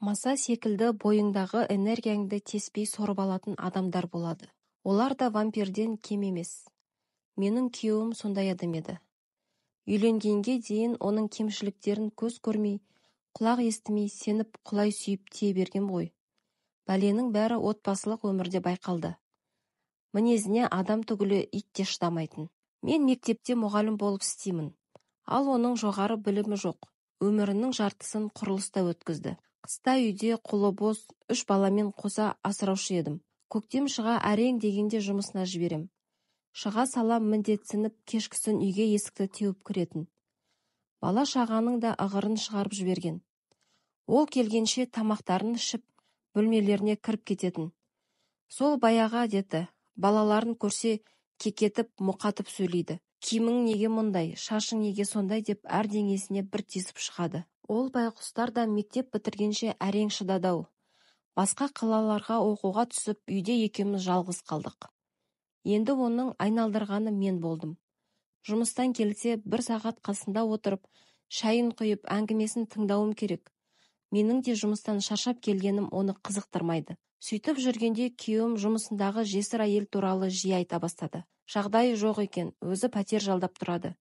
Маса секілді бойыңдағы энергияңды теспей сорып алатын адамдар болады. Олар да вампирден кем емес. Менің күйеуім сондай адам еді. Үйленгенге дейін оның кемшіліктерін көз көрмей, құлақ естімей, сеніп құлай сүйіп тие берген ғой. Бәленің бәрі отбасылық өмірде байқалды. Мінезіне адам түгілі ит те шыдамайтын. Мен мектепте мұғалім болып істеймін. Ал оның жоғары білімі жоқ. Өмірінің жартысын құрылыста өткізді. Қыста үйде қолы бос 3 баламен қоса асыраушы едім. Көктем шыға әрең дегенде жұмысына жіберем. Шыға сала міндетсініп кешкісін үйге есікті теуіп кіретін. Бала шағаның да ығырын шығарып жіберген. Ол келгенше тамақтарын ішіп, бөлмелеріне кіріп кететін. Сол баяғы әдеті, балаларын көрсе кекетіп, мұқатып сөйлейді. Киімің неге мұндай, шашың неге сондай деп әр денесіне бір тесіп шығады. Ол байқұстар да мектеп бітіргенше әрең шыдадау. Басқа қалаларға оқуға түсіп, үйде екеуміз жалғыз қалдық. Енді оның айналдырғаны мен болдым. Жұмыстан келсе 1 сағат қасында отырып, шайын құйып, әңгімесін тыңдауым керек. Менің де жұмыстан шаршап келгенім оны қызықтырмайды. Сөйтіп жүргенде күйеуім жұмысындағы жесір әйел туралы жиі айта бастады. Жағдайы жоқ екен, өзі пәтер жалдап тұрады.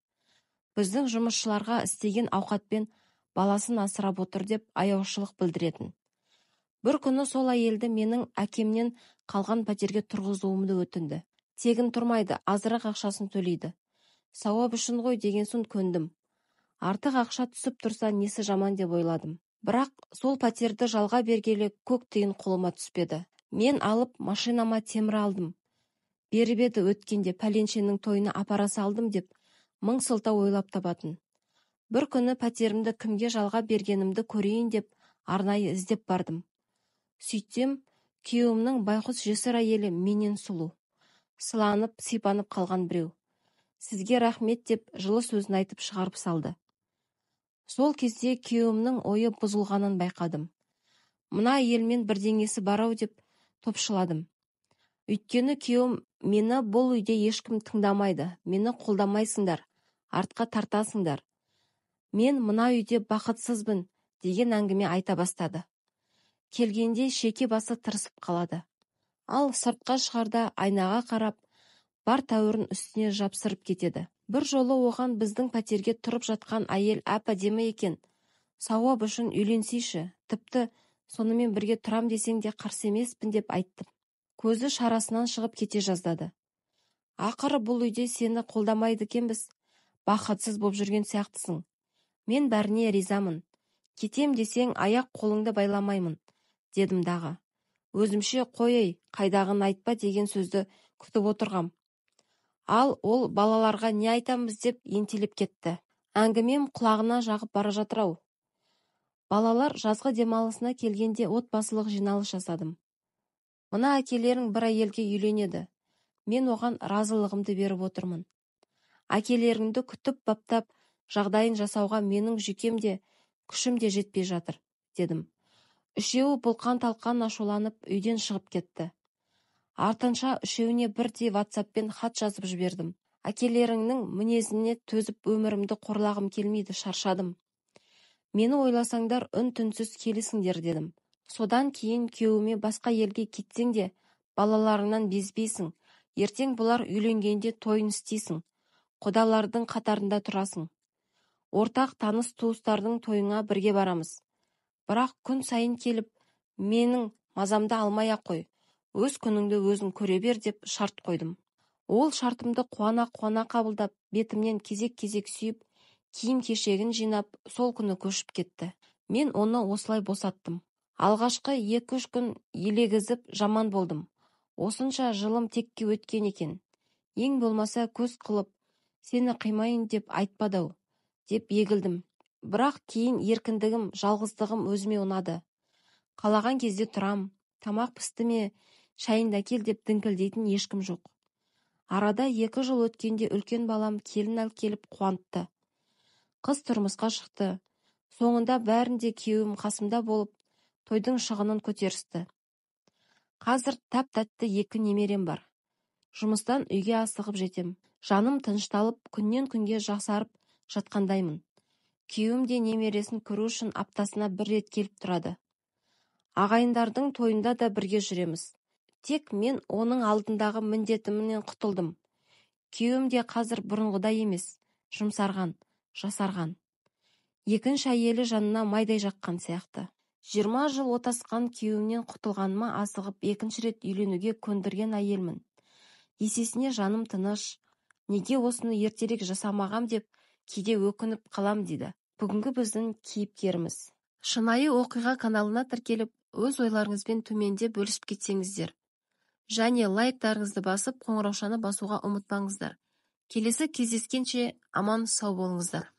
Біздің жұмысшыларға істеген ауқатпен баласын асырап отыр деп аяушылық білдіретін. Бір күні сол әйелді менің әкемнен қалған пәтерге тұрғызуымды өтінді. Тегін тұрмайды, азырақ ақшасын төлейді. Сауап үшін ғой деген соң көндім. Артық ақша түсіп тұрса несі жаман деп ойладым. Бірақ сол пәтерді жалға бергелі көк тиын қолыма түспеді. Мен алып машинама темір алдым. Беріп еді өткенде пәленшенің тойына апара салдым деп мың сылтау ойлап табатын. Бір күні пәтерімді кімге жалға бергенімді көрейін деп арнайы іздеп бардым. Сөйтсем, күйеуімнің байқұс жесір әйелі менен сұлу. Сыланып, сипанып қалған біреу. Сізге рахмет деп жылы сөзін айтып шығарып салды. Сол кезде күйеуімнің ойы бұзылғанын байқадым. Мына әйелмен бірдеңесі барау деп топшыладым. Өйткені күйеуім мені бұл үйде ешкім тыңдамайды, мені қолдамайсыңдар, артқа тартасыңдар. Мен мына үйде бақытсызбын деген әңгіме айта бастады. Келгенде шеке басы тырысып қалады. Ал сыртқа шығарда айнаға қарап, бар тәуірін үстіне жапсырып кетеді. Бір жолы оған біздің пәтерге тұрып жатқан әйел әп-әдемі екен. Сауап үшін үйленсейші, тіпті сонымен бірге тұрам десең де қарсы емеспін деп айттым. Көзі шарасынан шығып кете жаздады. Ақыры бұл үйде сені қолдамайды екенбіз, бақытсыз боп жүрген сияқтысың. Мен бәріне ризамын. Кетем десең аяқ қолыңды байламаймын, дедім дағы. Өзімше қойай, қайдағын айтпа деген сөзді күтіп отырғам. Ал ол балаларға не айтамыз деп ентелеп кетті. Әңгімем құлағына жағып бара жатыр-ау. Балалар жазғы демалысына келгенде отбасылық жиналыс жасадым. Мына әкелерің бір әйелге үйленеді. Мен оған разылығымды беріп отырмын. Әкелеріңді күтіп баптап, жағдайын жасауға менің жүйкем де, күшім де жетпей жатыр, дедім. Үшеуі бұлқан-талқан ашуланып үйден шығып кетті. Артынша үшеуіне бірдей WhatsAppпен хат жазып жібердім. Әкелеріңнің мінезіне төзіп өмірімді қорлағым келмейді, шаршадым. Мені ойласаңдар үн-түнсіз келесіңдер, дедім. Содан кейін күйеуіме басқа елге кетсең де, балаларыңнан безбейсің. Ертең бұлар үйленгенде тойын істейсің. Құдалардың қатарында тұрасың. Ортақ таныс туыстардың тойыңа бірге барамыз. Бірақ күн сайын келіп, менің мазамды алмай-ақ қой. Өз күніңді өзің көре бер деп шарт қойдым. Ол шартымды қуана-қуана қабылдап, бетімнен кезек-кезек сүйіп, киім-кешегін жинап, сол күні көшіп кетті. Мен оны осылай босаттым. Алғашқы 2-3 күн елегізіп жаман болдым. Осынша жылым текке өткен екен. Ең болмаса көз қылып, сені қимайын деп айтпадау, деп егілдім. Бірақ кейін еркіндігім, жалғыздығым өзіме ұнады. Қалаған кезде тұрам, тамақ пісті ме, шайын әкел деп діңкілдейтін ешкім жоқ. Арада 2 жыл өткенде үлкен балам келін келіп қуантты. Қыз тұрмысқа шықты. Соңында бәрінде күйеуім қасымда болып, тойдың шығынын көтерісті. Қазір тәп-тәтті 2 немерем бар. Жұмыстан үйге асығып жетем. Жаным тынышталып, күннен күнге жақсарып жатқандаймын. Күйеуім де немересін көру үшін аптасына 1 рет келіп тұрады. Ағайындардың тойында да бірге жүреміз. Тек мен оның алдындағы міндетімнен құтылдым. Күйеуім де қазір бұрынғыдай емес, жұмсарған, жасарған. Екінші әйелі жанына майдай жаққан сияқты. 20 жыл отасқан күйеуімнен құтылғаныма асығып екінші рет үйленуге көндірген әйелмін. Есесіне жаным тыныш, неге осыны ертерек жасамағам деп кейде өкініп қалам дейді бүгінгі біздің кейіпкеріміз. Шынайы оқиға каналына тіркеліп, өз ойларыңызбен төменде бөлісіп кетсеңіздер. Және лайктарыңызды басып, қоңыраушаны басуға ұмытпаңыздар. Келесі кездескенше аман сау болыңыздар.